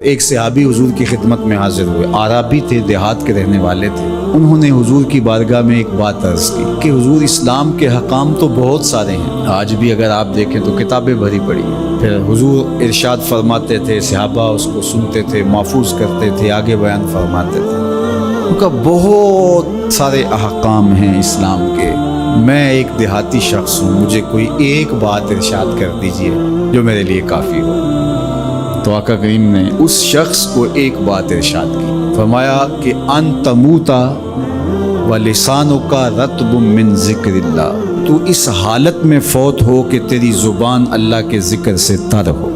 ایک صحابی حضور کی خدمت میں حاضر ہوئے، عربی تھے، دیہات کے رہنے والے تھے۔ انہوں نے حضور کی بارگاہ میں ایک بات عرض کی کہ حضور اسلام کے حکام تو بہت سارے ہیں، آج بھی اگر آپ دیکھیں تو کتابیں بھری پڑی ہیں۔ پھر حضور ارشاد فرماتے تھے، صحابہ اس کو سنتے تھے، محفوظ کرتے تھے، آگے بیان فرماتے تھے۔ ان کا بہت سارے احکام ہیں اسلام کے، میں ایک دیہاتی شخص ہوں، مجھے کوئی ایک بات ارشاد کر دیجئے جو میرے لیے کافی ہو۔ تو آقا کریم نے اس شخص کو ایک بات ارشاد کی، فرمایا کہ ان تموتا ولسانک رطب من ذکر اللہ، تو اس حالت میں فوت ہو کہ تیری زبان اللہ کے ذکر سے تر ہو۔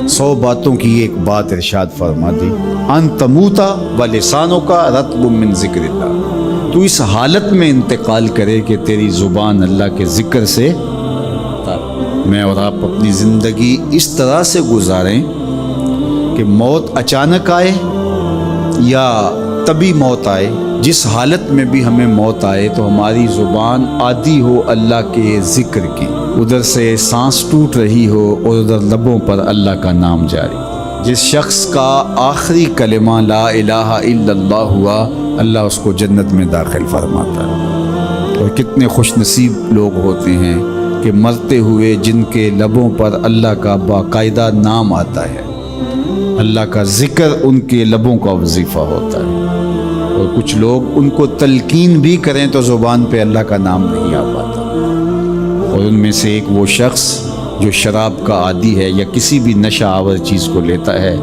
100 باتوں کی ایک بات ارشاد فرما دی، ان تموتا ولسانک رطب من ذکر اللہ، تو اس حالت میں انتقال کرے کہ تیری زبان اللہ کے ذکر سے تر۔ میں اور آپ اپنی زندگی اس طرح سے گزاریں کہ موت اچانک آئے یا طبی موت آئے، جس حالت میں بھی ہمیں موت آئے تو ہماری زبان عادی ہو اللہ کے ذکر کی، ادھر سے سانس ٹوٹ رہی ہو اور ادھر لبوں پر اللہ کا نام جاری۔ جس شخص کا آخری کلمہ لا الہ الا اللہ ہوا، اللہ اس کو جنت میں داخل فرماتا ہے۔ اور کتنے خوش نصیب لوگ ہوتے ہیں کہ مرتے ہوئے جن کے لبوں پر اللہ کا باقاعدہ نام آتا ہے، اللہ کا ذکر ان کے لبوں کا وظیفہ ہوتا ہے۔ اور کچھ لوگ ان کو تلقین بھی کریں تو زبان پہ اللہ کا نام نہیں آ پاتا۔ اور ان میں سے ایک وہ شخص جو شراب کا عادی ہے یا کسی بھی نشہ آور چیز کو لیتا ہے،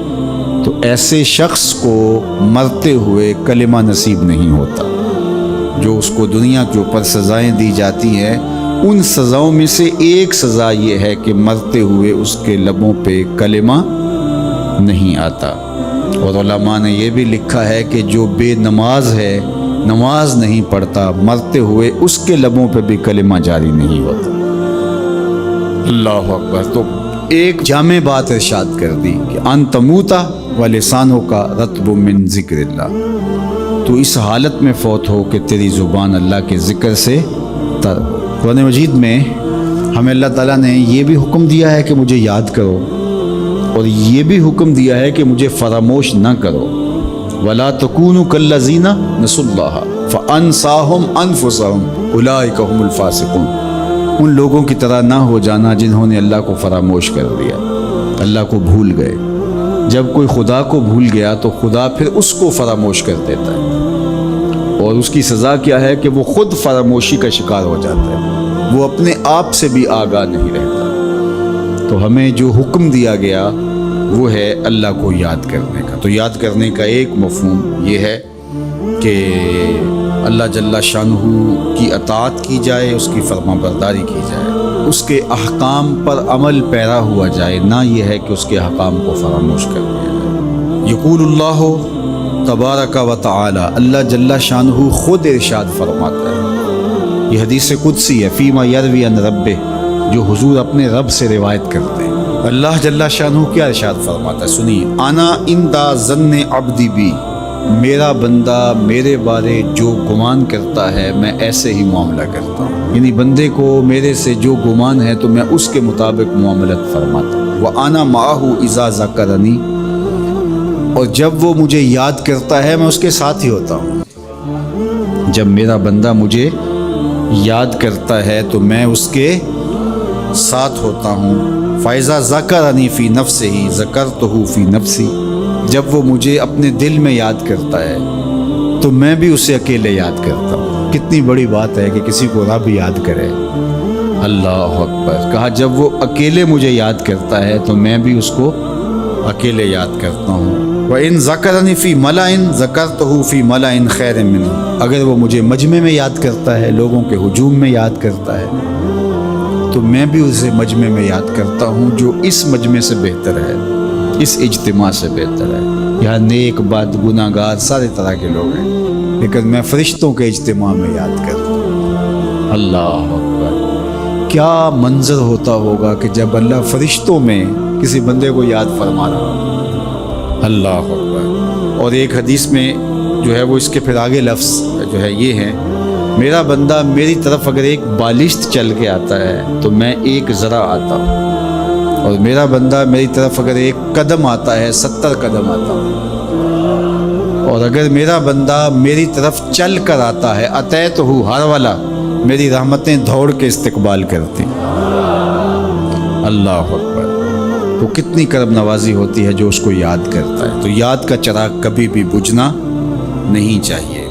تو ایسے شخص کو مرتے ہوئے کلمہ نصیب نہیں ہوتا۔ جو اس کو دنیا کے اوپر سزائیں دی جاتی ہیں، ان سزاؤں میں سے ایک سزا یہ ہے کہ مرتے ہوئے اس کے لبوں پہ کلمہ نہیں آتا۔ اور علماء نے یہ بھی لکھا ہے کہ جو بے نماز ہے، نماز نہیں پڑھتا، مرتے ہوئے اس کے لبوں پہ بھی کلمہ جاری نہیں ہوتا۔ اللہ اکبر۔ تو ایک جامع بات ارشاد کر دی کہ ان تموتا ولسانک رطب من ذکر اللہ، تو اس حالت میں فوت ہو کہ تیری زبان اللہ کے ذکر سے تر ہو۔ قرآن مجید میں ہمیں اللہ تعالیٰ نے یہ بھی حکم دیا ہے کہ مجھے یاد کرو، اور یہ بھی حکم دیا ہے کہ مجھے فراموش نہ کرو۔ وَلَا تَكُونُوا كَالَّذِينَ نَسُوا اللَّهَ فَأَنسَاهُمْ أَنفُسَهُمْ أُولَٰئِكَ هُمُ الْفَاسِقُونَ، ان لوگوں کی طرح نہ ہو جانا جنہوں نے اللہ کو فراموش کر دیا، اللہ کو بھول گئے۔ جب کوئی خدا کو بھول گیا تو خدا پھر اس کو فراموش کر دیتا ہے، اور اس کی سزا کیا ہے کہ وہ خود فراموشی کا شکار ہو جاتا ہے، وہ اپنے آپ سے بھی آگاہ نہیں رہتا۔ تو ہمیں جو حکم دیا گیا وہ ہے اللہ کو یاد کرنے کا۔ تو یاد کرنے کا ایک مفہوم یہ ہے کہ اللہ جل شانہ کی اطاعت کی جائے، اس کی فرما برداری کی جائے، اس کے احکام پر عمل پیرا ہوا جائے، نہ یہ ہے کہ اس کے احکام کو فراموش کر دیا جائے۔ یقول اللہ تبارک و تعالی، اللہ جل شانہ خود ارشاد فرماتا ہے، یہ حدیث قدسی ہے، فیما یروی عن ربہ، جو حضور اپنے رب سے روایت کرتے ہیں۔ اللہ جل شانہ کیا ارشاد فرماتا ہے، سنیے، انا عند ظن عبدی بی، میرا بندہ میرے بارے جو گمان کرتا ہے میں ایسے ہی معاملہ کرتا ہوں، یعنی بندے کو میرے سے جو گمان ہے تو میں اس کے مطابق معاملت فرماتا ہوں۔ وَأَنَا مَعَهُ إِذَا ذَكَرَنِي، اور جب وہ مجھے یاد کرتا ہے میں اس کے ساتھ ہی ہوتا ہوں۔ جب میرا بندہ مجھے یاد کرتا ہے تو میں اس کے ساتھ ہوتا ہوں۔ فَإِذَا ذَكَرَنِي فِي نَفْسِهِ ذَكَرْتُهُ فِي نَفْسِي، جب وہ مجھے اپنے دل میں یاد کرتا ہے تو میں بھی اسے اکیلے یاد کرتا ہوں۔ کتنی بڑی بات ہے کہ کسی کو رب یاد کرے۔ اللہ اکبر۔ کہا جب وہ اکیلے مجھے یاد کرتا ہے تو میں بھی اس کو اکیلے یاد کرتا ہوں۔ وَإِن ذَكَرَنِي فِي مَلَئٍ ذَكَرْتُهُ فِي مَلَئٍ خَيْرٍ مِّنْهُ، اگر وہ مجھے مجمع میں یاد کرتا ہے، لوگوں کے ہجوم میں یاد کرتا ہے، تو میں بھی اسے مجمع میں یاد کرتا ہوں جو اس مجمع سے بہتر ہے، اس اجتماع سے بہتر ہے۔ یہاں نیک بد گناہ گار سارے طرح کے لوگ ہیں، لیکن میں فرشتوں کے اجتماع میں یاد کرتا ہوں۔ اللہ اکبر۔ کیا منظر ہوتا ہوگا کہ جب اللہ فرشتوں میں کسی بندے کو یاد فرما رہا ہو۔ اللہ اکبر۔ اور ایک حدیث میں جو ہے وہ اس کے پھر آگے لفظ جو ہے یہ ہے، میرا بندہ میری طرف اگر ایک بالشت چل کے آتا ہے تو میں ایک ذرا آتا ہوں، اور میرا بندہ میری طرف اگر 1 قدم آتا ہے 70 قدم آتا ہے، اور اگر میرا بندہ میری طرف چل کر آتا ہے اتیت ہو ہر والا، میری رحمتیں دوڑ کے استقبال کرتی ہیں۔ اللہ اکبر، تو کتنی کرم نوازی ہوتی ہے جو اس کو یاد کرتا ہے۔ تو یاد کا چراغ کبھی بھی بجھنا نہیں چاہیے۔